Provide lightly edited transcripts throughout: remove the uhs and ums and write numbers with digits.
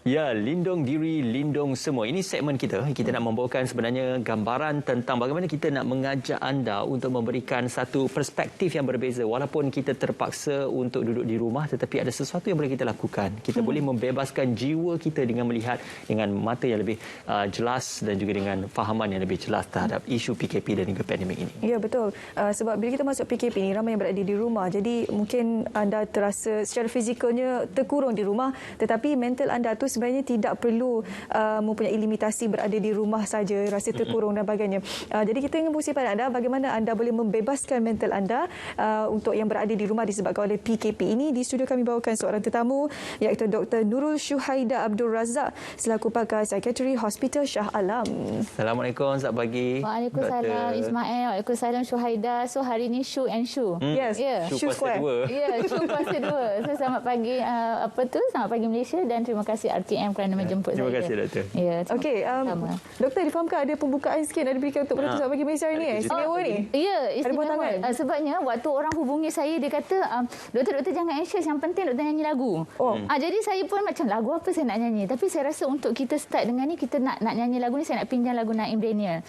Ya, lindung diri, lindung semua. Ini segmen kita. Kita nak membawakan sebenarnya gambaran tentang bagaimana kita nak mengajak anda untuk memberikan satu perspektif yang berbeza. Walaupun kita terpaksa untuk duduk di rumah, tetapi ada sesuatu yang boleh kita lakukan. Kita boleh membebaskan jiwa kita dengan melihat dengan mata yang lebih jelas dan juga dengan fahaman yang lebih jelas terhadap isu PKP dan juga pandemik ini. Ya, betul. Sebab bila kita masuk PKP ni, ramai yang berada di rumah. Jadi mungkin anda terasa secara fizikalnya terkurung di rumah, tetapi mental anda tu sebenarnya tidak perlu mempunyai limitasi berada di rumah saja, rasa terkurung dan sebagainya. Jadi kita ingin berkongsi pada anda bagaimana anda boleh membebaskan mental anda untuk yang berada di rumah disebabkan oleh PKP ini. Di studio kami bawakan seorang tetamu iaitu Dr. Nurul Syuhaida Abdul Razak selaku pakar psikiatri Hospital Shah Alam. Assalamualaikum, selamat pagi. Waalaikumsalam Ismail. Waalaikumsalam Syuhaida. So hari ni shoe and shoe. Yes, yeah. Shoe Square. Ya, shoe kuasa 2. So selamat pagi selamat pagi Malaysia dan terima kasih RTM kerana menjemput saya. Terima kasih, Doktor. Ya, okey, Doktor difahamkan ada pembukaan sikit ada diberikan untuk penonton Selamat Pagi Malaysia ni istimewa ni. Ya, istimewa. Sebabnya waktu orang hubungi saya dia kata doktor jangan anxious, yang penting doktor nyanyi lagu. Jadi saya pun macam lagu apa saya nak nyanyi, tapi saya rasa untuk kita start dengan ni kita nak nyanyi lagu ni, saya nak pinjam lagu Naim Daniel.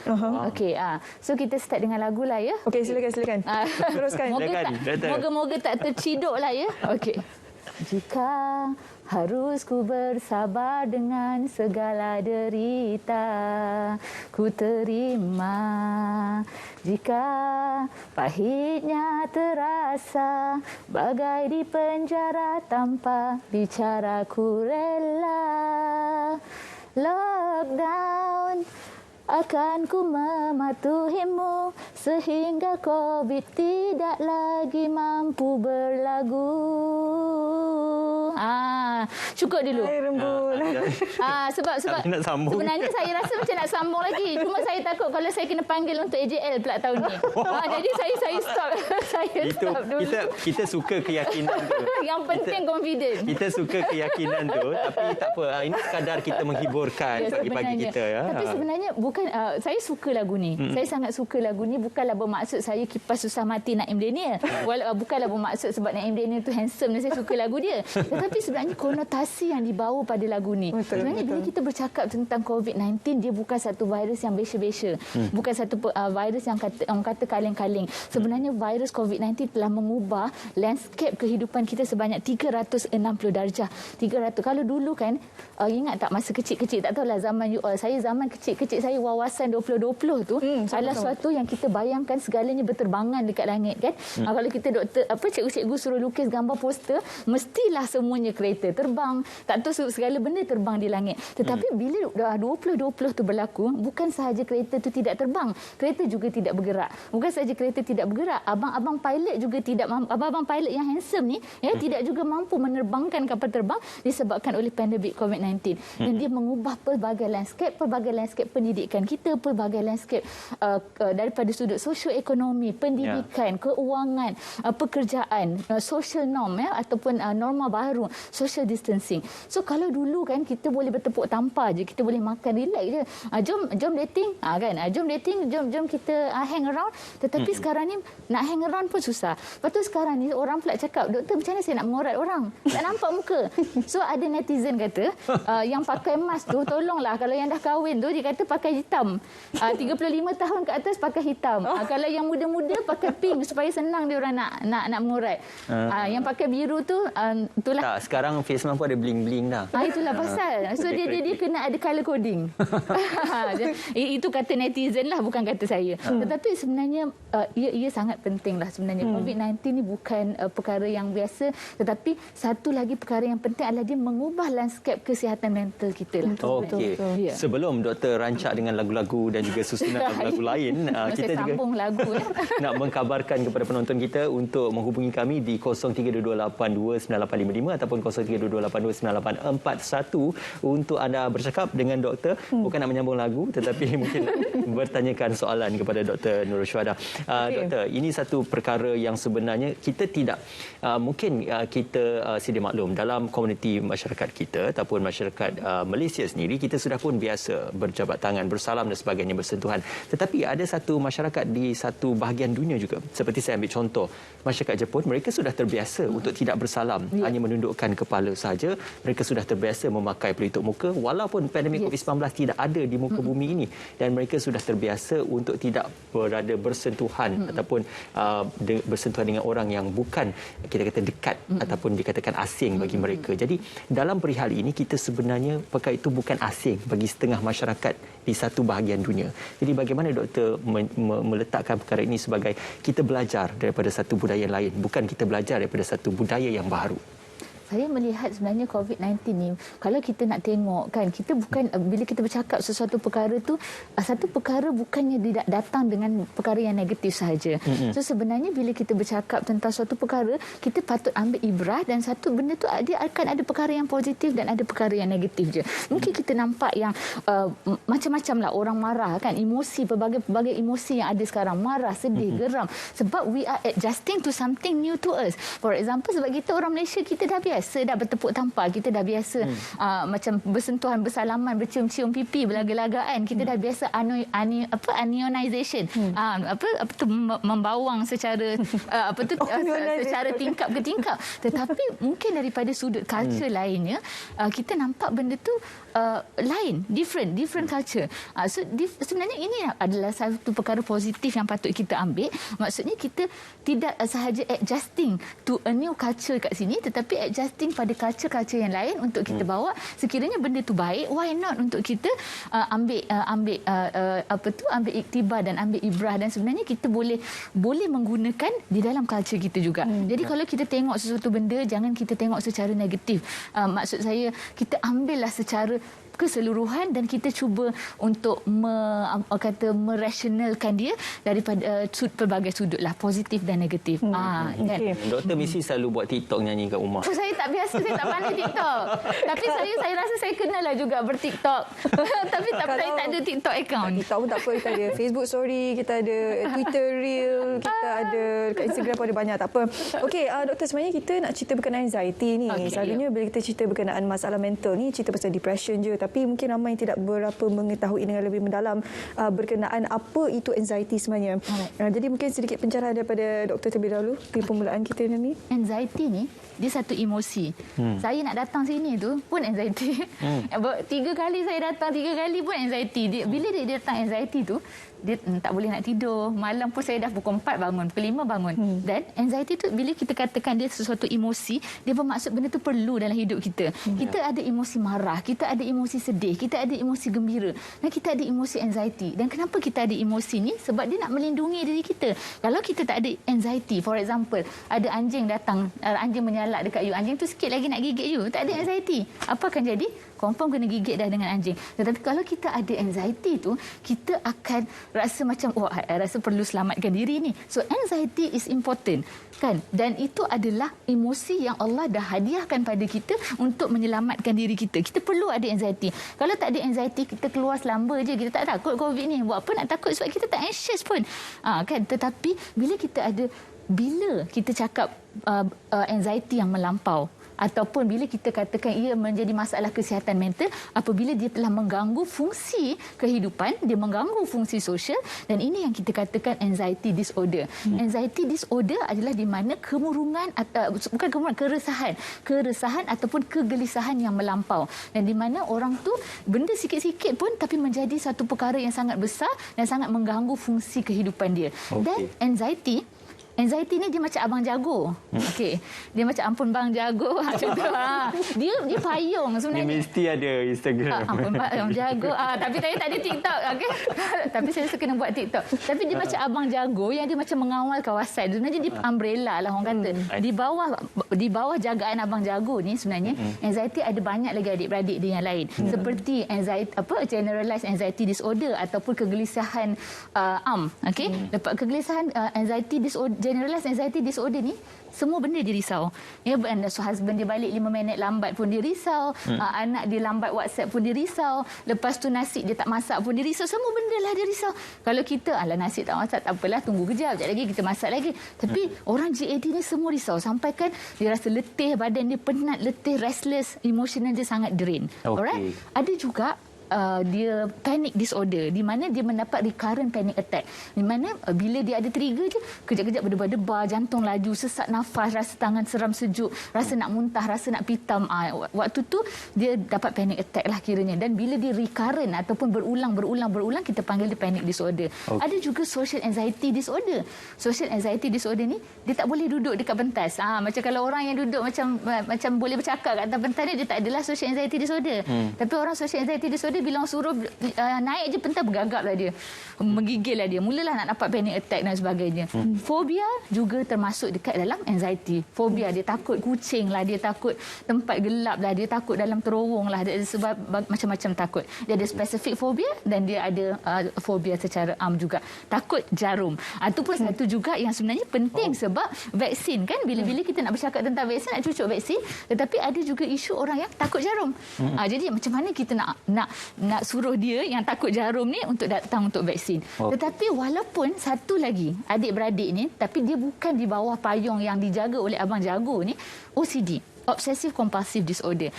Okey, so kita start dengan lagu lah ya. Okey, silakan. Teruskan. Moga-moga tak terciduk lah ya. Okey. Jika harus ku bersabar dengan segala derita, ku terima. Jika pahitnya terasa bagai di penjara tanpa bicara, ku rela. Lockdown akan ku mematuhimu sehingga COVID tidak lagi mampu berlagu. Cukup dulu. Sebab nak sambung. Sebenarnya saya rasa macam nak sambung lagi. Cuma saya takut kalau saya kena panggil untuk AJL pula tahun ni. Jadi saya stop. Stop dulu. Kita suka keyakinan tu. Yang penting confident. Kita suka keyakinan tu, tapi tak apa. Ini sekadar kita menghiburkan pagi-pagi kita. Ya. Tapi sebenarnya bukan saya suka lagu ni. Saya sangat suka lagu ni, bukanlah bermaksud saya kipas susah mati Naim Daniel. Bukanlah bermaksud sebab Naim Daniel tu handsome dan saya suka lagu dia. Tetapi sebenarnya konotasi yang dibawa pada lagu ni. Sebenarnya bila kita bercakap tentang COVID-19, dia bukan satu virus yang besa-besa. Bukan satu virus yang orang kata kaleng-kaleng. Sebenarnya virus COVID-19 telah mengubah landscape kehidupan kita sebanyak 360 darjah. 300. Kalau dulu kan, ingat tak masa kecil-kecil, tak tahulah zaman saya zaman kecil-kecil saya wawasan 2020 tu adalah sesuatu yang kita bayangkan segalanya berterbangan dekat langit kan. Kalau kita cikgu-cikgu suruh lukis gambar poster, mestilah semuanya kereta terbang, tak tahu segala benda terbang di langit. Tetapi bila 2020 tu berlaku, bukan sahaja kereta tu tidak terbang, kereta juga tidak bergerak. Bukan sahaja kereta tidak bergerak, abang-abang pilot juga tidak abang-abang pilot yang handsome ni tidak juga mampu menerbangkan kapal terbang disebabkan oleh pandemik COVID-19. Dan dia mengubah pelbagai landscape pendidikan kita, pelbagai landscape daripada sudut sosioekonomi, pendidikan, keuangan, pekerjaan, social norm ataupun norma baru, social distancing. So kalau dulu kan kita boleh bertepuk tampar je, kita boleh makan relax je. Jom dating, kan? Jom dating, jom kita hang around. Tetapi sekarang ni nak hang around pun susah. Lepas tu sekarang ni orang pula cakap, doktor macam mana saya nak mengorat orang? Tak nampak muka. So ada netizen kata, yang pakai mask tu tolonglah, kalau yang dah kahwin tu dia kata pakai hitam. 35 tahun ke atas pakai hitam. Kalau yang muda-muda pakai pink supaya senang dia orang nak mengorat. Yang pakai biru tu itulah. Tak, sekarang face mask pun ada bling-bling dah. Itulah pasal. So dia kena ada color coding. Itu kata netizen lah, bukan kata saya. Tetapi sebenarnya ia sangat penting lah sebenarnya. COVID-19 ni bukan perkara yang biasa, tetapi satu lagi perkara yang penting adalah dia mengubah landscape kesihatan mental kita lah. Okey. Sebelum doktor rancak dengan lagu-lagu dan juga susunan lagu-lagu lain, kita juga lagu, nak mengkabarkan kepada penonton kita untuk menghubungi kami di 0322829855 ataupun 0322829841 untuk anda bercakap dengan doktor. Bukan nak menyambung lagu, tetapi mungkin bertanyakan soalan kepada Dr. Nurul Syuhaida. Doktor, ini satu perkara yang sebenarnya kita tidak mungkin kita sedia maklum dalam komuniti masyarakat kita ataupun masyarakat Malaysia sendiri, kita sudah pun biasa berjabat tangan, bersalam dan sebagainya, bersentuhan. Tetapi ada satu masyarakat di satu bahagian dunia juga, seperti saya ambil contoh masyarakat Jepun, mereka sudah terbiasa untuk tidak bersalam, hanya menundukkan kepala saja mereka sudah terbiasa memakai pelitup muka walaupun pandemik COVID-19 tidak ada di muka bumi ini, dan mereka sudah terbiasa untuk tidak berada bersentuhan ataupun bersentuhan dengan orang yang bukan kita kata dekat ataupun dikatakan asing bagi mereka. Jadi dalam perihal ini kita sebenarnya perkara itu bukan asing bagi setengah masyarakat di satu bahagian dunia. Jadi bagaimana doktor meletakkan perkara ini sebagai kita belajar daripada satu budaya lain, bukan kita belajar daripada satu budaya yang baru? Saya melihat sebenarnya COVID-19 ni, kalau kita nak tengok kan, kita bukan, bila kita bercakap sesuatu perkara tu, satu perkara bukannya tidak datang dengan perkara yang negatif sahaja. So sebenarnya bila kita bercakap tentang suatu perkara, kita patut ambil ibrah, dan satu benda tu dia akan ada perkara yang positif dan ada perkara yang negatif je. Mungkin kita nampak yang macam-macam lah orang marah kan, emosi, pelbagai emosi yang ada sekarang, marah, sedih, geram, sebab we are adjusting to something new to us. For example, sebab kita orang Malaysia, kita dah biasa dah bertepuk tampar, kita dah biasa macam bersentuhan, bersalaman, bercium-cium pipi, berlaga-lagaan, kita dah biasa anionization, membawang secara secara tingkap ke tingkap. Tetapi mungkin daripada sudut culture lainnya, kita nampak benda tu lain, different culture. So sebenarnya ini adalah satu perkara positif yang patut kita ambil. Maksudnya kita tidak sahaja adjusting to a new culture kat sini, tetapi adjusting pada culture-culture yang lain untuk kita bawa. Sekiranya benda tu baik, why not untuk kita ambil iktibar dan ambil ibrah, dan sebenarnya kita boleh menggunakan di dalam culture kita juga. Jadi kalau kita tengok sesuatu benda, jangan kita tengok secara negatif. Maksud saya, kita ambillah secara keseluruhan dan kita cuba untuk merasionalkan dia daripada pelbagai sudut lah, positif dan negatif. Kan? Doktor mesti selalu buat TikTok nyanyi kat rumah. Saya tak biasa, saya tak pandai TikTok. Tapi saya rasa saya kenal lah juga ber-TikTok. Tapi saya tak ada TikTok account. TikTok pun tak apa, kita ada Facebook Story, kita ada Twitter Reel, kita ada dekat Instagram pun ada banyak, tak apa. Okey, doktor, sebenarnya kita nak cerita berkenaan anxiety ni. Selalunya bila kita cerita berkenaan masalah mental ni, cerita pasal depression je, tapi mungkin ramai yang tidak berapa mengetahui dengan lebih mendalam berkenaan apa itu anxiety sebenarnya. Jadi mungkin sedikit pencerahan daripada doktor terlebih dahulu di permulaan kita ni. Anxiety ni dia satu emosi. Saya nak datang sini tu pun anxiety. 3 kali saya datang, 3 kali pun anxiety. Bila dia datang anxiety tu, dia tak boleh nak tidur. Malam pun saya dah pukul 4 bangun, pukul 5 bangun. Dan anxiety tu, bila kita katakan dia sesuatu emosi, dia bermaksud benda tu perlu dalam hidup kita. Kita ada emosi marah, kita ada emosi sedih, kita ada emosi gembira, dan kita ada emosi anxiety. Dan kenapa kita ada emosi ni? Sebab dia nak melindungi diri kita. Kalau kita tak ada anxiety, for example, ada anjing datang, anjing menyalak dekat you, anjing tu sikit lagi nak gigit you, tak ada anxiety, apa akan jadi? Confirm kena gigit dah dengan anjing. Tetapi kalau kita ada anxiety tu, kita akan rasa macam, rasa perlu selamatkan diri ni. So anxiety is important, kan? Dan itu adalah emosi yang Allah dah hadiahkan pada kita untuk menyelamatkan diri kita. Kita perlu ada anxiety. Kalau tak ada anxiety, kita keluar selamba je, kita tak takut COVID ni. Buat apa nak takut, sebab kita tak anxious pun. Kan? Tetapi bila kita cakap anxiety yang melampau, ataupun bila kita katakan ia menjadi masalah kesihatan mental, apabila dia telah mengganggu fungsi kehidupan, dia mengganggu fungsi sosial, dan ini yang kita katakan anxiety disorder. Anxiety disorder adalah di mana keresahan ataupun kegelisahan yang melampau, dan di mana orang tu benda sikit-sikit pun tapi menjadi satu perkara yang sangat besar dan sangat mengganggu fungsi kehidupan dia. Dan anxiety ni dia macam abang jago. Okey. Dia macam ampun bang jago. Macam tu. Dia payung sebenarnya. Dia mesti ada Instagram. Ampun bang jago. Tapi saya tak ada TikTok. Okey. Tapi saya kena buat TikTok. Tapi dia macam abang jago yang dia macam mengawal kawasan. Sebenarnya dia umbrella lah orang kata. Di bawah jagaan abang jago ni sebenarnya anxiety ada banyak lagi adik-beradik dia yang lain. Seperti anxiety, generalized anxiety disorder ataupun kegelisahan okey. Lepas kegelisahan anxiety disorder, generalized anxiety disorder ni, semua benda dia risau. Ya, husband dia balik 5 minit lambat pun dia risau. Anak dia lambat WhatsApp pun dia risau. Lepas tu nasi dia tak masak pun dia risau. Semua benda lah dia risau. Kalau kita, nasi tak masak, tak apalah, tunggu kejap lagi kita masak lagi. Tapi orang GAD ni semua risau. Sampai kan dia rasa letih, badan dia penat, letih, restless, emotional dia sangat drain. Alright? Ada juga dia panic disorder, di mana dia mendapat recurrent panic attack, di mana bila dia ada trigger je, kejap-kejap berdebar-debar, jantung laju, sesak nafas, rasa tangan seram sejuk, rasa nak muntah, rasa nak pitam. Waktu tu dia dapat panic attack lah kiranya. Dan bila dia recurrent ataupun berulang, kita panggil dia panic disorder. Ada juga social anxiety disorder. Social anxiety disorder ni dia tak boleh duduk dekat pentas. Macam kalau orang yang duduk macam boleh bercakap kat atas pentas ni, dia tak adalah social anxiety disorder. Tapi orang social anxiety disorder bila orang suruh naik je pentas, bergagap lah dia, menggigil lah dia, mulalah nak dapat panic attack dan sebagainya. Fobia juga termasuk dekat dalam anxiety. Fobia, dia takut kucing lah, dia takut tempat gelap lah, dia takut dalam terowong lah, sebab macam-macam takut. Dia ada spesifik fobia dan dia ada fobia secara am juga. Takut jarum. Itu pun satu juga yang sebenarnya penting sebab vaksin kan, bila-bila kita nak bercakap tentang vaksin, nak cucuk vaksin, tetapi ada juga isu orang yang takut jarum. Jadi macam mana kita nak suruh dia yang takut jarum ni untuk datang untuk vaksin. Tetapi walaupun satu lagi adik-beradik ni, tapi dia bukan di bawah payung yang dijaga oleh Abang Jago ni, OCD, Obsessive Compulsive Disorder.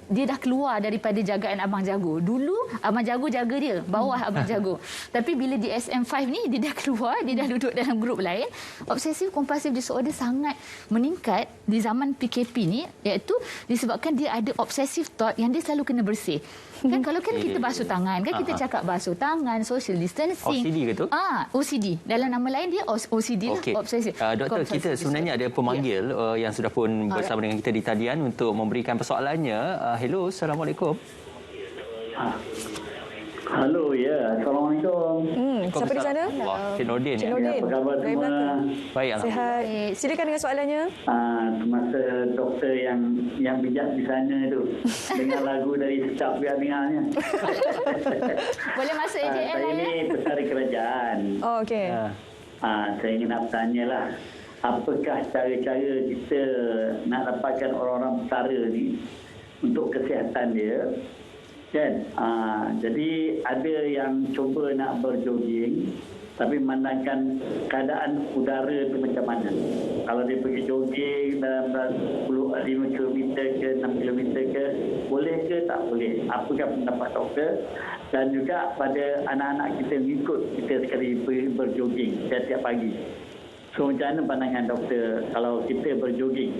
Dia dah keluar daripada jagaan Abang Jago. Dulu Abang Jago jaga dia, bawah Abang Jago. Tapi bila di SM5 ni, dia dah keluar, dia dah duduk dalam grup lain. Obsessive Compulsive Disorder sangat meningkat di zaman PKP ni, iaitu disebabkan dia ada obsessive thought yang dia selalu kena bersih. Kan kalau kita basuh tangan, kan kita cakap basuh tangan, social distancing. OCD ke tu? OCD. Dalam nama lain dia OCD lah. Obsessive. Doktor, kita sebenarnya ada pemanggil yang sudah pun bersama dengan kita di talian untuk memberikan persoalannya. Hello, Assalamualaikum. Halo, ya. Assalamualaikum. Siapa di sana? Cik Nordin. Cik Nordin. Apa khabar semua? Baik, Sihat. Silakan dengan soalannya. Semasa doktor yang bijak di sana tu dengar lagu dari staf biar dengarnya. Boleh masuk AJL lah ya. Saya ni pesari kerajaan. Okey. Saya ingin nak bertanyalah, apakah cara-cara kita nak dapatkan orang-orang pesara ni untuk kesihatan dia? Kan? Jadi ada yang cuba nak berjoging, tapi memandangkan keadaan udara tu macam mana. Kalau dia pergi jogging dalam 5 km ke 6 km ke, boleh ke tak boleh? Apakah pendapat doktor? Dan juga pada anak-anak kita mengikut kita sekali berjoging setiap pagi. So macam mana pandangan doktor kalau kita berjoging?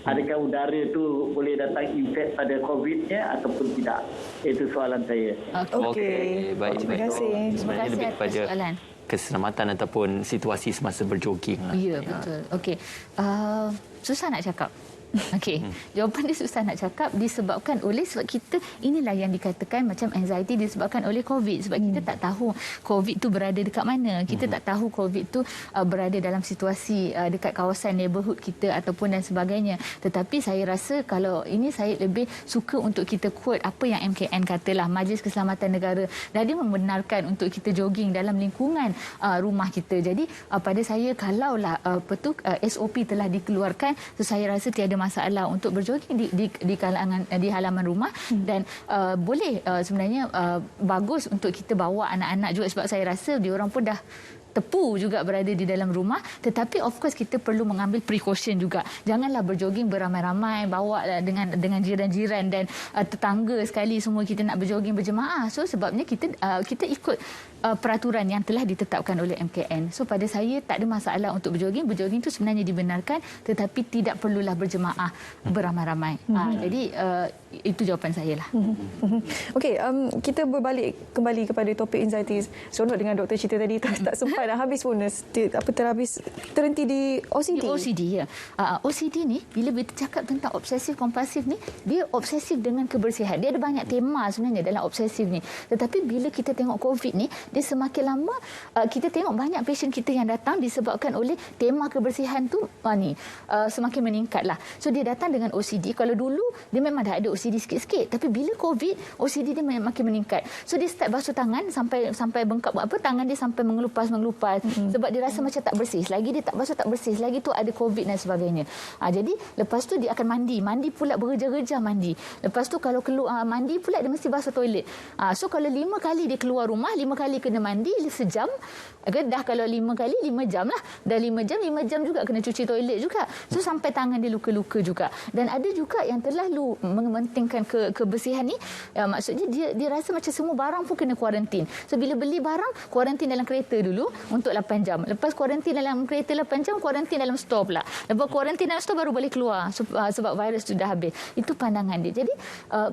Adakah udara tu boleh datang infek pada COVID-nya ataupun tidak? Itu soalan saya. Okey. Baik. Terima kasih. Sebenarnya lebih kepada soalan. keselamatan ataupun situasi semasa berjoging. Ya, betul. Okey. Susah nak cakap. Okey, jawapan dia susah nak cakap disebabkan oleh sebab kita inilah yang dikatakan macam anxiety disebabkan oleh COVID, sebab kita tak tahu COVID tu berada dekat mana. Kita tak tahu COVID tu berada dalam situasi dekat kawasan neighborhood kita ataupun dan sebagainya. Tetapi saya rasa kalau ini saya lebih suka untuk kita quote apa yang MKN katalah, Majlis Keselamatan Negara, dan dia membenarkan untuk kita jogging dalam lingkungan rumah kita. Jadi pada saya kalaulah SOP telah dikeluarkan, so saya rasa tiada masalah untuk berjoging di kalangan di halaman rumah dan boleh sebenarnya bagus untuk kita bawa anak-anak juga, sebab saya rasa diorang pun dah tepu juga berada di dalam rumah. Tetapi of course kita perlu mengambil precaution juga. Janganlah berjoging beramai-ramai, bawa dengan jiran-jiran dan tetangga sekali semua kita nak berjoging berjemaah. So sebabnya kita ikut peraturan yang telah ditetapkan oleh MKN. So pada saya tak ada masalah untuk berjoging. Berjoging itu sebenarnya dibenarkan, tetapi tidak perlulah berjemaah beramai-ramai. Jadi itu jawapan saya lah. Okey, kita berbalik kembali kepada topik anxiety. Seronok dengan doktor cerita tadi, tak sempat dah habis pun terhenti di OCD. Di OCD, ya. OCD ni bila kita cakap tentang obsesif kompulsif ni, dia obsesif dengan kebersihan. Dia ada banyak tema sebenarnya dalam obsesif ni. Tetapi bila kita tengok COVID ni, dia semakin lama kita tengok banyak pasien kita yang datang disebabkan oleh tema kebersihan tu semakin meningkatlah. So dia datang dengan OCD. Kalau dulu dia memang dah ada OCD sikit-sikit, tapi bila COVID, OCD dia makin meningkat. So dia start basuh tangan sampai bengkak tangan dia sampai mengelupas kelupas sebab dia rasa macam tak bersih. Selagi dia tak basuh, tak bersih. Selagi tu ada COVID dan sebagainya. Jadi lepas tu dia akan mandi pula bergeja-geja mandi. Lepas tu kalau keluar mandi pula dia mesti basuh toilet. So kalau 5 kali dia keluar rumah, 5 kali kena mandi sejam. Dah kalau 5 kali 5 jam lah. Dah 5 jam juga kena cuci toilet juga. So sampai tangan dia luka-luka juga. Dan ada juga yang terlalu mementingkan kebersihan ni, maksudnya dia rasa macam semua barang pun kena kuarantin. So bila beli barang, kuarantin dalam kereta dulu untuk 8 jam. Lepas kuarantin dalam kereta 8 jam, kuarantin dalam store pula. Lepas kuarantin dalam store baru boleh keluar sebab virus sudah habis. Itu pandangan dia. Jadi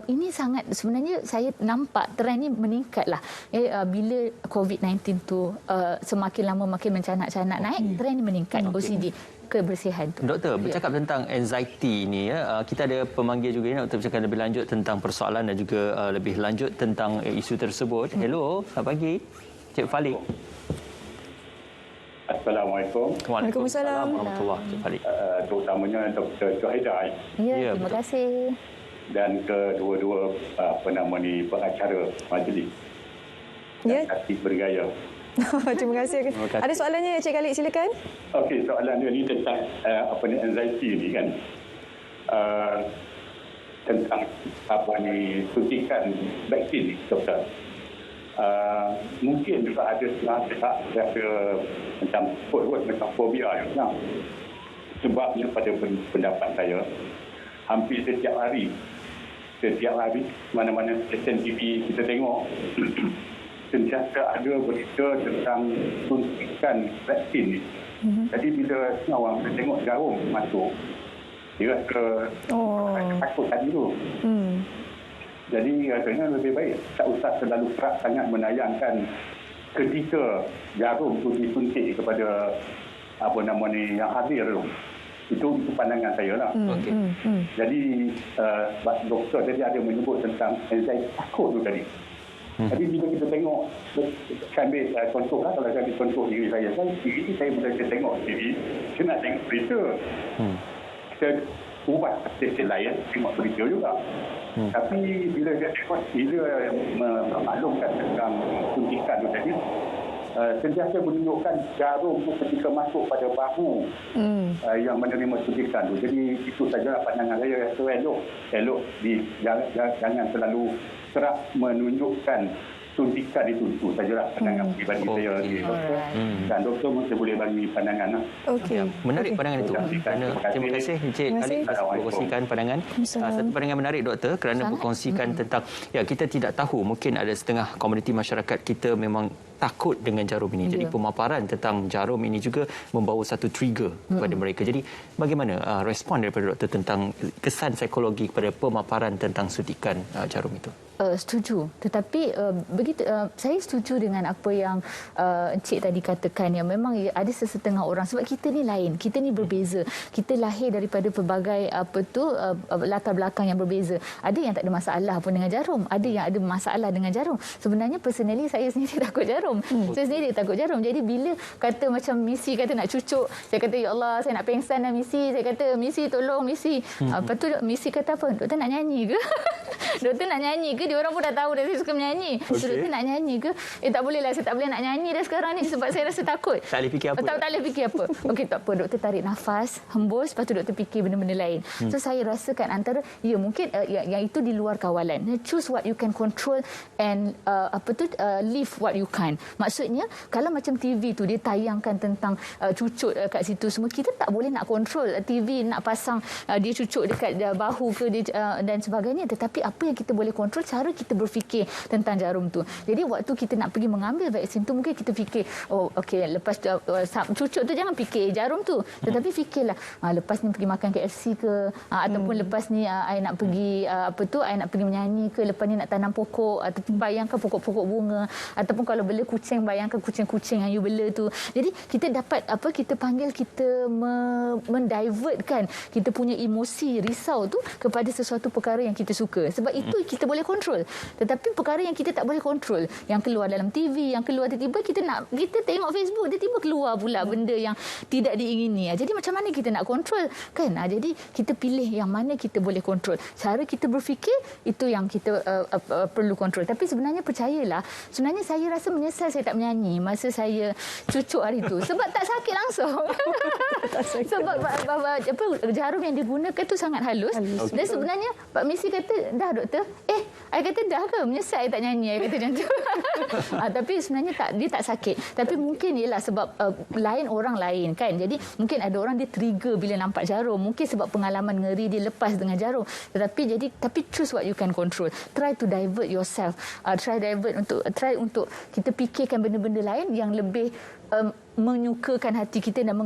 ini sangat, sebenarnya saya nampak trend ni meningkatlah. Bila COVID-19 tu semakin lama makin mencanak-canak naik, trend ni meningkat. OCD, kebersihan tu. Doktor, bercakap tentang anxiety ni, kita ada pemanggil juga ni untuk bercakap lebih lanjut tentang persoalan dan juga lebih lanjut tentang isu tersebut. Hello, selamat pagi. Cik Falik. Assalamualaikum. Waalaikumsalam. Warahmatullahi Cik Falik. Terutamanya Dr. Syuhaidah Ya, terima kasih. dan kedua-dua pengacara majlis. Ya. Kasih bergaya. Terima kasih. Ada soalannya Cik Khalid, silakan. Okey, soalan dia ni tentang anxiety ni kan. Tentang suntikan vaksin ni, doktor. Mungkin juga ada setengah rasa macam macam fobia juga. Sebabnya pada pendapat saya, hampir setiap hari mana-mana stesen TV kita tengok sentiasa ada berita tentang suntikan vaksin ni. Jadi bila orang tengok jarum masuk, dia rasa takut tadi tu. Jadi rasanya lebih baik tak usah terlalu keras sangat menayangkan ketika jarum tu disuntik kepada yang hadir tu. Itu pandangan saya lah. Jadi doktor tadi ada menyebut tentang anxiety takut tu tadi. Tapi bila kita tengok, saya ambil contoh lah, kalau saya ambil contoh diri saya bila saya tengok TV, saya nak tengok berita. Kita ubah stesen lain, tengok berita juga. Tapi bila memaklumkan tentang suntikan tu tadi, sentiasa menunjukkan jarum tu ketika masuk pada bahu yang menerima suntikan tu. Jadi itu sajalah pandangan saya. Elok jangan terlalu kerap menunjukkan suntikan itu sajalah pandangan pribadi saya. Dan doktor mesti boleh bagi pandangan. Okey. Menarik pandangan itu. Terima kasih Encik Khalid berkongsikan pandangan. Satu pandangan menarik doktor kerana berkongsikan tentang kita tidak tahu, mungkin ada setengah komuniti masyarakat kita memang takut dengan jarum ini. Jadi pemaparan tentang jarum ini juga membawa satu trigger kepada mereka. Jadi bagaimana respon daripada doktor tentang kesan psikologi kepada pemaparan tentang suntikan jarum itu? Setuju. Tetapi begitu saya setuju dengan apa yang Encik tadi katakan, yang memang ada sesetengah orang, sebab kita ni lain, kita ni berbeza. Kita lahir daripada pelbagai latar belakang yang berbeza. Ada yang tak ada masalah pun dengan jarum, ada yang ada masalah dengan jarum. Sebenarnya personally saya sendiri takut jarum. Saya sendiri takut jarum. Jadi bila kata macam misi kata nak cucuk, saya kata ya Allah, saya nak pengsan dah misi. Saya kata misi tolong misi. Lepas tu misi kata apa? Doktor nak nyanyi ke? Doktor nak nyanyi ke? Dia orang pun dah tahu dah saya suka menyanyi. Doktor nak nyanyi ke? Tak boleh lah, saya tak boleh nak nyanyi dah sekarang ni sebab saya rasa takut. Tak boleh fikir apa? Tak boleh fikir apa. Okey, tak apa. Doktor tarik nafas, hembus, lepas tu doktor fikir benda-benda lain. So saya rasakan antara mungkin yang itu di luar kawalan. Choose what you can control and leave what you can't. Maksudnya kalau macam TV tu dia tayangkan tentang cucuk kat situ semua, kita tak boleh nak control TV nak pasang dia cucuk dekat bahu ke dan sebagainya. Tetapi apa yang kita boleh kontrol, cara kita berfikir tentang jarum tu. Jadi waktu kita nak pergi mengambil vaksin tu, mungkin kita fikir lepas cucuk tu jangan fikir jarum tu, tetapi fikirlah lepas ni pergi makan KFC ke, ataupun lepas ni I nak pergi I nak pergi menyanyi ke, lepas ni nak tanam pokok, ataupun bayangkan pokok-pokok bunga, ataupun kalau bela kucing, bayangkan kucing-kucing yang you bela tu. Jadi kita dapat kita mendivertkan kita punya emosi risau tu kepada sesuatu perkara yang kita suka. Sebab itu kita boleh kontrol. Tetapi perkara yang kita tak boleh kontrol, yang keluar dalam TV, yang keluar tiba-tiba kita tengok Facebook, tiba-tiba keluar pula benda yang tidak diingini. Jadi macam mana kita nak kontrol kan? Jadi kita pilih yang mana kita boleh kontrol. Cara kita berfikir itu yang kita perlu kontrol. Tapi sebenarnya percayalah, sebenarnya saya rasa asal saya tak menyanyi masa saya cucuk hari tu sebab tak sakit langsung. Sebab jarum yang digunakan tu sangat halus. Dan sebenarnya Pak Misi kata, dah doktor. I kata dah ke? Menyesal I tak nyanyi. I kata macam tu. Tapi sebenarnya dia tak sakit. Tapi mungkin ialah sebab lain orang lain kan. Jadi mungkin ada orang dia trigger bila nampak jarum. Mungkin sebab pengalaman ngeri dia lepas dengan jarum. Tapi choose what you can control. Try to divert yourself. Try untuk kita fikirkan benda-benda lain yang lebih menyukakan hati kita dan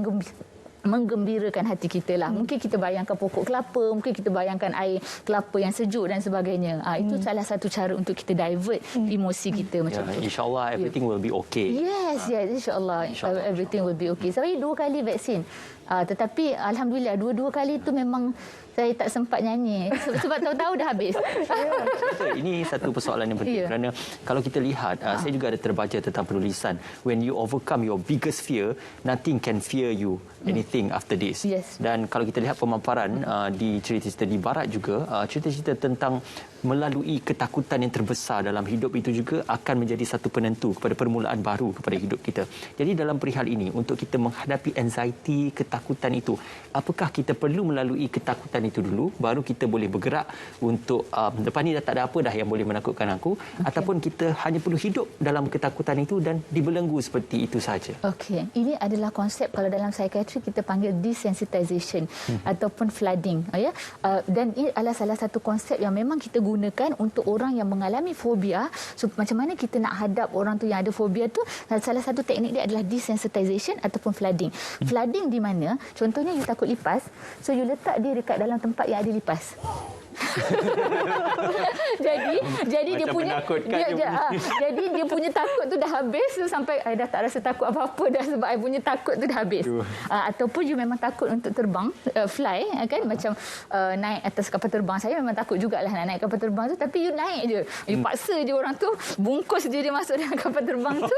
menggembirakan hati kita lah. Mungkin kita bayangkan pokok kelapa, mungkin kita bayangkan air kelapa yang sejuk dan sebagainya. Itu salah satu cara untuk kita divert emosi kita macam tu. InsyaAllah everything will be okay. Yes, insyaAllah everything will be okay. Saya 2 kali vaksin. Tetapi Alhamdulillah 2 kali itu memang saya tak sempat nyanyi sebab tahu-tahu dah habis. Betul. Ini satu persoalan yang penting kerana kalau kita lihat, saya juga ada terbaca tentang penulisan, when you overcome your biggest fear, nothing can fear you anything after this. Yes. Dan kalau kita lihat pemaparan di cerita-cerita di barat juga, cerita-cerita tentang melalui ketakutan yang terbesar dalam hidup itu juga akan menjadi satu penentu kepada permulaan baru kepada hidup kita. Jadi dalam perihal ini, untuk kita menghadapi anxiety, ketakutan itu, apakah kita perlu melalui ketakutan itu dulu baru kita boleh bergerak untuk lepas ni dah tak ada apa dah yang boleh menakutkan aku, ataupun kita hanya perlu hidup dalam ketakutan itu dan dibelenggu seperti itu saja. Okey, ini adalah konsep kalau dalam psikiatri kita panggil desensitization ataupun flooding, dan ini adalah salah satu konsep yang memang kita gunakan untuk orang yang mengalami fobia. So macam mana kita nak hadap orang tu yang ada fobia tu, salah satu teknik dia adalah desensitization ataupun flooding. Flooding di mana contohnya you takut lipas, so you letak dia dekat dalam tempat yang ada lipas. jadi dia punya jadi dia punya takut tu dah habis sampai I dah tak rasa takut apa-apa dah sebab I punya takut tu dah habis. Ataupun you memang takut untuk terbang, fly kan, macam naik atas kapal terbang. Saya memang takut jugalah nak naik kapal terbang tu, tapi you naik je, you paksa je orang tu, bungkus je dia masuk dalam kapal terbang tu.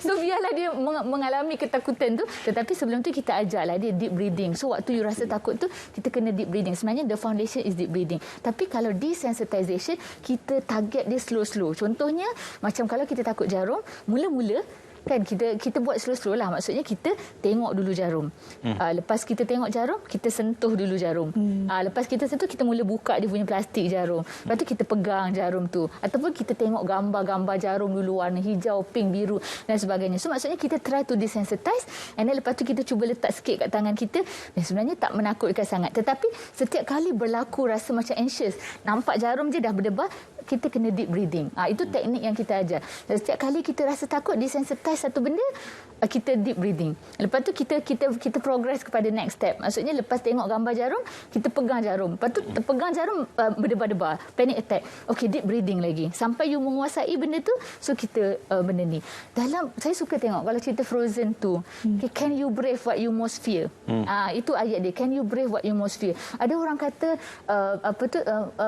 So biarlah dia mengalami ketakutan tu, tetapi sebelum tu kita ajarlah dia deep breathing. So waktu you rasa takut tu kita kena deep breathing. Sebenarnya the foundation is deep breathing. Tapi kalau desensitization, kita target dia slow-slow. Contohnya macam kalau kita takut jarum, mula-mula kan kita buat slow-slow lah. Maksudnya kita tengok dulu jarum. Lepas kita tengok jarum, kita sentuh dulu jarum. Lepas kita sentuh, kita mula buka dia punya plastik jarum. Lepas tu kita pegang jarum tu. Ataupun kita tengok gambar-gambar jarum dulu, warna hijau, pink, biru dan sebagainya. So maksudnya kita try to desensitize, and then lepas tu kita cuba letak sikit kat tangan kita. Dan sebenarnya tak menakutkan sangat. Tetapi setiap kali berlaku rasa macam anxious, nampak jarum je dah berdebar, kita kena deep breathing. Itu teknik yang kita ajar. Dan setiap kali kita rasa takut, desensitize satu benda, kita deep breathing. Lepas tu kita progress kepada next step. Maksudnya lepas tengok gambar jarum, kita pegang jarum. Lepas tu pegang jarum, berdebar-debar, panic attack. Okey, deep breathing lagi. Sampai you menguasai benda tu, so kita benda ni. Saya suka tengok kalau cerita Frozen tu. Okay, can you brave what you most fear? Itu ayat dia. Can you brave what you most fear? Ada orang kata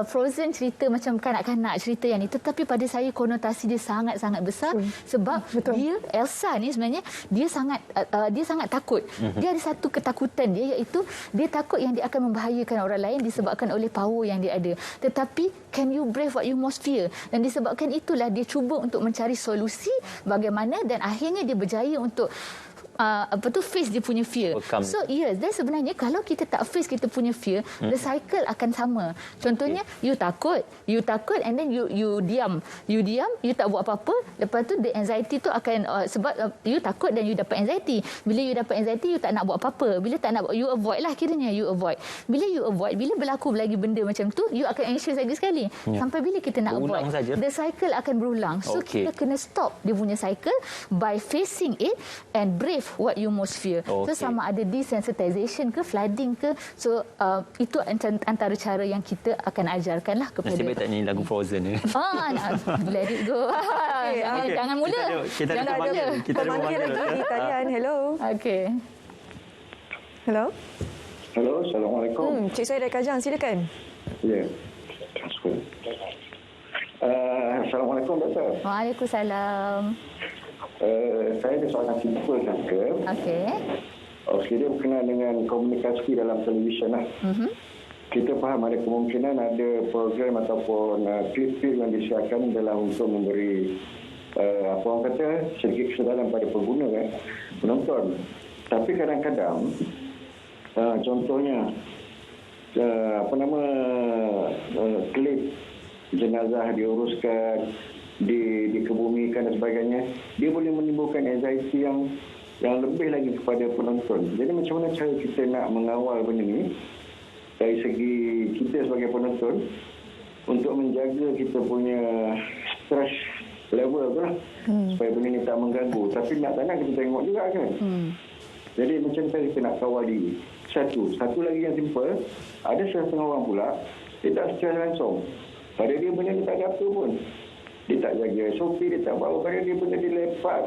Frozen cerita macam kanak-kanak, cerita yang ni, tetapi pada saya konotasi dia sangat-sangat besar. Sebab dia, Elsa ni sebenarnya dia sangat takut. Dia ada satu ketakutan dia, iaitu dia takut yang dia akan membahayakan orang lain disebabkan oleh power yang dia ada. Tetapi can you brave what you most fear? Dan disebabkan itulah dia cuba untuk mencari solusi bagaimana, dan akhirnya dia berjaya untuk face dia punya fear. So yes, dan sebenarnya kalau kita tak face kita punya fear, the cycle akan sama. Contohnya you takut and then you diam, you tak buat apa-apa. Lepas tu the anxiety tu akan sebab you takut dan you dapat anxiety. Bila you dapat anxiety, you tak nak buat apa-apa. Bila tak nak buat, you avoid lah kiranya, you avoid. Bila you avoid, bila berlaku lagi benda macam tu, you akan anxious lagi sekali. Sampai bila kita nak berulang avoid, saja. the cycle akan berulang. So kita kena stop dia punya cycle by facing it and brave what you most fear. So sama ada desensitization ke flooding ke. So itu antara cara yang kita akan ajarkan lah kepada. Nasib baik tak nyanyi lagu Frozen ni. Let it go. Jangan mula. Kita ada pemanggil lagi di talian. Hello. Okey. Hello. Hello, Assalamualaikum. Cik saya dari Kajang, silakan. Ya. Assalamualaikum, Doktor. Waalaikumsalam. Saya ada soalan simple saja. Okey, dia berkenaan dengan komunikasi dalam televisyen lah. Kita faham ada kemungkinan ada program ataupun klip-klip yang disiarkan dalam untuk memberi apa orang kata sedikit kesedaran pada pengguna penonton. Tapi kadang-kadang contohnya klip jenazah diuruskan, dikebumikan dan sebagainya, dia boleh menimbulkan anxiety yang lebih lagi kepada penonton. Jadi macam mana cara kita nak mengawal benda ni dari segi kita sebagai penonton untuk menjaga kita punya stress level tu lah, supaya benda ni tak mengganggu. Tapi nak tak nak kita tengok juga kan. Jadi macam kita nak kawal diri. Satu lagi yang simple, ada setengah orang pula dia tak secara langsung. Pada dia benda ni tak ada apa pun. Dia tak jaga SOP, dia tak bawa pada dia benda dia lepak.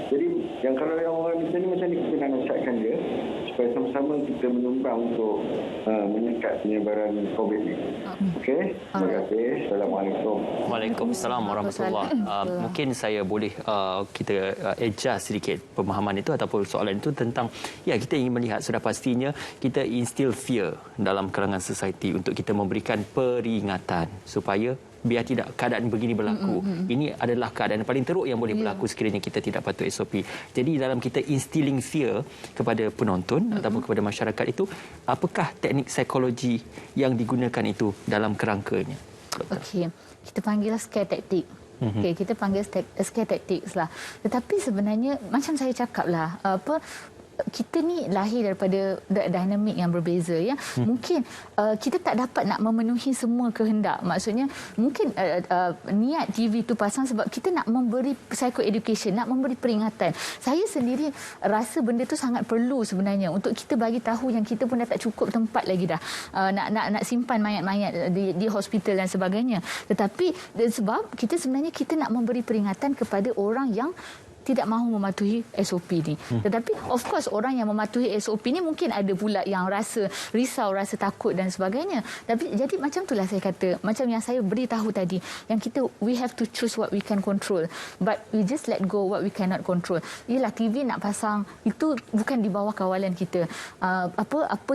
Jadi yang kalau yang orang macam ni kita nak nasihatkan dia supaya sama-sama kita menyumbang untuk menyekat penyebaran COVID ni. Okey? Terima kasih. Assalamualaikum. Waalaikumsalam warahmatullahi. Mungkin saya boleh kita adjust sedikit pemahaman itu ataupun soalan itu tentang kita ingin melihat sudah pastinya kita instill fear dalam kalangan society untuk kita memberikan peringatan supaya biar tidak keadaan begini berlaku. Ini adalah keadaan paling teruk yang boleh berlaku sekiranya kita tidak patuh SOP. Jadi dalam kita instilling fear kepada penonton ataupun kepada masyarakat itu, apakah teknik psikologi yang digunakan itu dalam kerangkanya? Okey, kita panggillah scare tactic. Okey, kita panggil scare tactics lah. Tetapi sebenarnya macam saya cakap lah, kita ni lahir daripada dinamik yang berbeza ya. Mungkin kita tak dapat nak memenuhi semua kehendak. Maksudnya mungkin niat TV tu pasang sebab kita nak memberi psycho education, nak memberi peringatan. Saya sendiri rasa benda tu sangat perlu sebenarnya untuk kita bagi tahu yang kita pun dah tak cukup tempat lagi dah nak simpan mayat-mayat di hospital dan sebagainya. Tetapi sebab kita sebenarnya kita nak memberi peringatan kepada orang yang tidak mahu mematuhi SOP ni. Tetapi of course orang yang mematuhi SOP ni mungkin ada pula yang rasa risau, rasa takut dan sebagainya. Tapi jadi macam itulah saya kata, macam yang saya beritahu tadi, yang kita we have to choose what we can control, but we just let go what we cannot control. Yalah, TV nak pasang itu bukan di bawah kawalan kita. Apa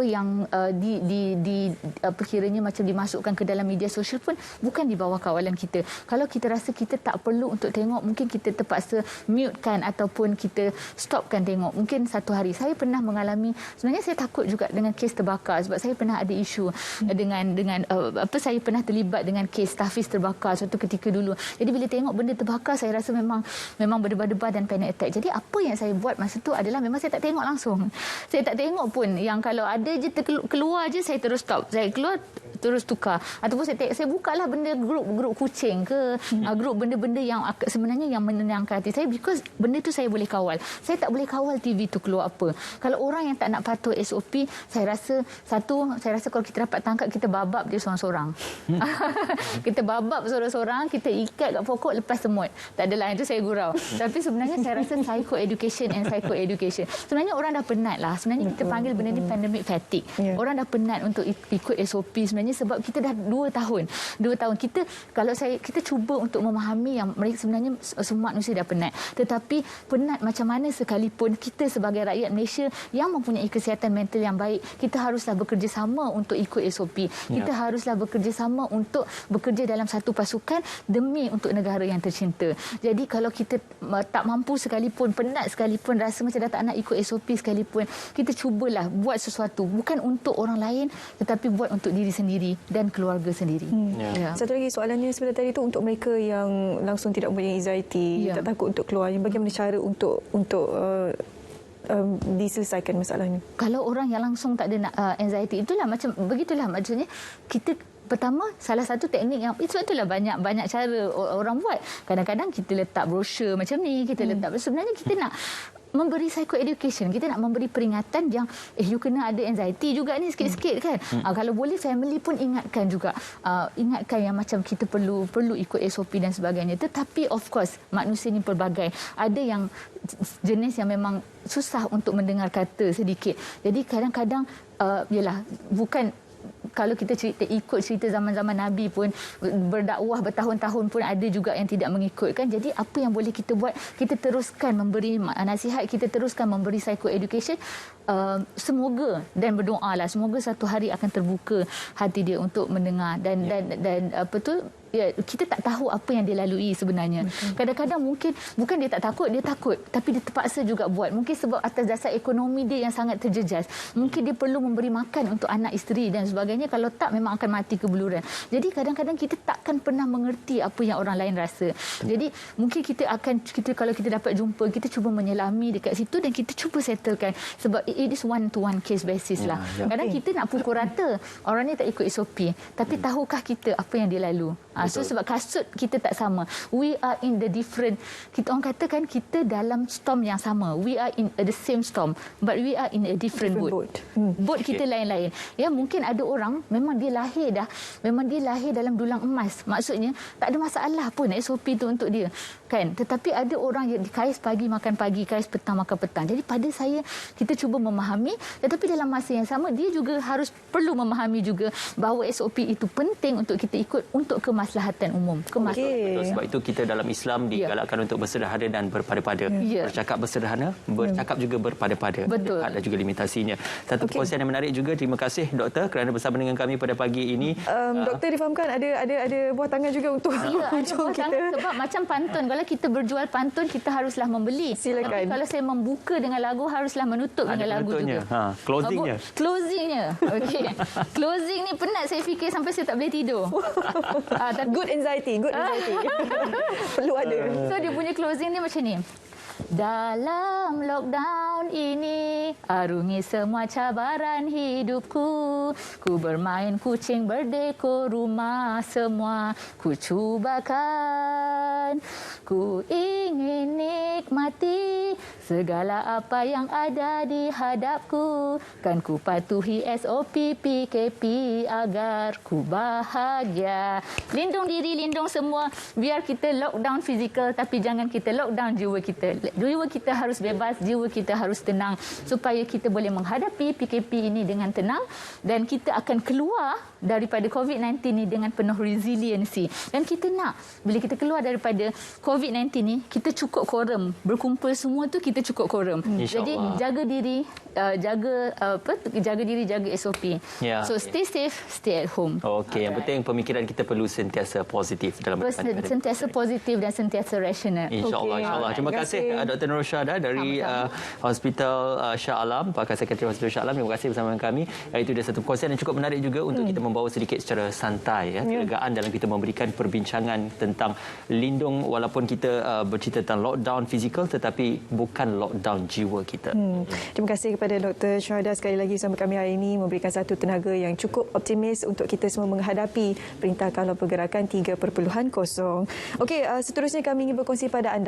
yang kiranya macam dimasukkan ke dalam media sosial pun bukan di bawah kawalan kita. Kalau kita rasa kita tak perlu untuk tengok, mungkin kita terpaksa mute-kan ataupun kita stopkan tengok. Mungkin satu hari saya pernah mengalami, sebenarnya saya takut juga dengan kes terbakar sebab saya pernah ada isu dengan saya pernah terlibat dengan kes tahfiz terbakar suatu ketika dulu. Jadi bila tengok benda terbakar, saya rasa memang berdebar-debar dan panic attack. Jadi apa yang saya buat masa tu adalah memang saya tak tengok langsung. Saya tak tengok pun, yang kalau ada je keluar je saya terus stop. Saya keluar terus tukar. Ataupun saya bukalah benda grup kucing ke, grup benda-benda yang sebenarnya yang menenangkan hati saya, because benda tu saya boleh kawal. Saya tak boleh kawal TV tu keluar apa. Kalau orang yang tak nak patuh SOP, saya rasa kalau kita dapat tangkap, kita babab dia seorang-seorang. Kita babab seorang-seorang, kita ikat kat pokok, lepas semut. Tak adalah, itu saya gurau. Tapi sebenarnya saya rasa psycho-education. Sebenarnya orang dah penat lah. Sebenarnya kita panggil benda ni pandemic fatigue. Orang dah penat untuk ikut SOP sebenarnya sebab kita dah 2 tahun. Kita cuba untuk memahami yang mereka sebenarnya semua manusia dah penat. Tetapi penat macam mana sekalipun, kita sebagai rakyat Malaysia yang mempunyai kesihatan mental yang baik, kita haruslah bekerjasama untuk ikut SOP. Kita haruslah bekerjasama untuk bekerja dalam satu pasukan demi untuk negara yang tercinta. Jadi kalau kita tak mampu sekalipun, penat sekalipun, rasa macam dah tak nak ikut SOP sekalipun, kita cubalah buat sesuatu, bukan untuk orang lain tetapi buat untuk diri sendiri dan keluarga sendiri. Satu lagi soalannya sebenarnya tadi itu untuk mereka yang langsung tidak mempunyai anxiety, tak takut untuk keluar, bagaimana cara untuk diselesaikan masalah ini? Kalau orang yang langsung tak ada anxiety, begitulah maksudnya kita pertama, salah satu teknik yang sebab itulah banyak cara orang buat. Kadang-kadang kita letak brosur macam ni, kita letak, sebenarnya kita nak memberi psycho-education, kita nak memberi peringatan yang you kena ada anxiety juga ni sikit-sikit kan. Kalau boleh family pun ingatkan juga, ingatkan yang macam kita perlu ikut SOP dan sebagainya. Tetapi of course manusia ni pelbagai, ada yang jenis yang memang susah untuk mendengar kata sedikit. Jadi kadang-kadang bukan kalau kita ikut cerita zaman-zaman Nabi pun, berdakwah bertahun-tahun pun ada juga yang tidak mengikutkan. Jadi apa yang boleh kita buat? Kita teruskan memberi nasihat, kita teruskan memberi psycho-education. Semoga dan berdoalah semoga satu hari akan terbuka hati dia untuk mendengar dan apa tu, ya, kita tak tahu apa yang dia lalui sebenarnya. Kadang-kadang mungkin bukan dia tak takut, dia takut, tapi dia terpaksa juga buat. Mungkin sebab atas dasar ekonomi dia yang sangat terjejas. Mungkin dia perlu memberi makan untuk anak isteri dan sebagainya. Kalau tak, memang akan mati kebeluran. Jadi kadang-kadang kita takkan pernah mengerti apa yang orang lain rasa. Jadi mungkin kita kalau kita dapat jumpa, kita cuba menyelami dekat situ dan kita cuba settlekan. Sebab it is one-to-one case basis lah. Kadang kita nak pukul rata, orang ni tak ikut SOP. Tapi tahukah kita apa yang dia lalu? So sebab kasut kita tak sama. We are in the different, kita orang katakan kita dalam storm yang sama. We are in the same storm, but we are in a different boat. Boat kita lain-lain. Ya, mungkin ada orang memang dia lahir dalam dulang emas. Maksudnya tak ada masalah pun SOP tu untuk dia. Kan? Tetapi ada orang yang kais pagi makan pagi, kais petang makan petang. Jadi pada saya, kita cuba memahami, tetapi dalam masa yang sama dia juga harus perlu memahami juga bahawa SOP itu penting untuk kita ikut untuk kemaslahatan umum. Betul, sebab itu kita dalam Islam digalakkan untuk bersederhana dan berpada-pada. Bercakap bersederhana, bercakap juga berpada-pada. Betul. Ada juga limitasinya. Satu perkongsian yang menarik juga. Terima kasih doktor kerana bersama dengan kami pada pagi ini. Doktor difahamkan ada buah tangan juga untuk hujung kita. Sebab macam pantun, kalau kita berjual pantun, kita haruslah membeli. Silakan. Tapi kalau saya membuka dengan lagu, haruslah menutup dengan lagu juga. Closingnya. Okey. Closing ni penat saya fikir sampai saya tak boleh tidur. Good anxiety. Perlu ada. So dia punya closing ni macam ni. Dalam lockdown ini, arungi semua cabaran hidupku. Ku bermain kucing berdekor rumah semua. Ku cubakan. Ku ingin nikmati segala apa yang ada di hadapku. Kan ku patuhi SOP PKP agar ku bahagia. Lindung diri, lindung semua. Biar kita lockdown fizikal, tapi jangan kita lockdown jiwa kita. Jiwa kita harus bebas, jiwa kita harus tenang supaya kita boleh menghadapi PKP ini dengan tenang dan kita akan keluar daripada COVID-19 ini dengan penuh resiliensi. Dan kita nak bila kita keluar daripada COVID-19 ni, kita cukup quorum. Berkumpul semua tu kita cukup quorum. Jadi jaga diri, jaga SOP. So stay safe, stay at home. Okey, yang penting pemikiran kita perlu sentiasa positif dalam sentiasa positif dan sentiasa rasional. InsyaAllah. Terima kasih Dr. Nurul Syuhada dari Hospital Shah Alam, Pakar Sekretari Hospital Shah Alam. Terima kasih bersama kami. Itu dia satu perkongsian yang cukup menarik juga untuk kita membawa sedikit secara santai, kelegaan dalam kita memberikan perbincangan tentang lindung, walaupun kita bercerita tentang lockdown fizikal tetapi bukan lockdown jiwa kita. Terima kasih kepada Dr. Syuhada sekali lagi bersama kami hari ini, memberikan satu tenaga yang cukup optimis untuk kita semua menghadapi Perintah Kawal Pergerakan 3.0. Okey, seterusnya kami ingin berkongsi pada anda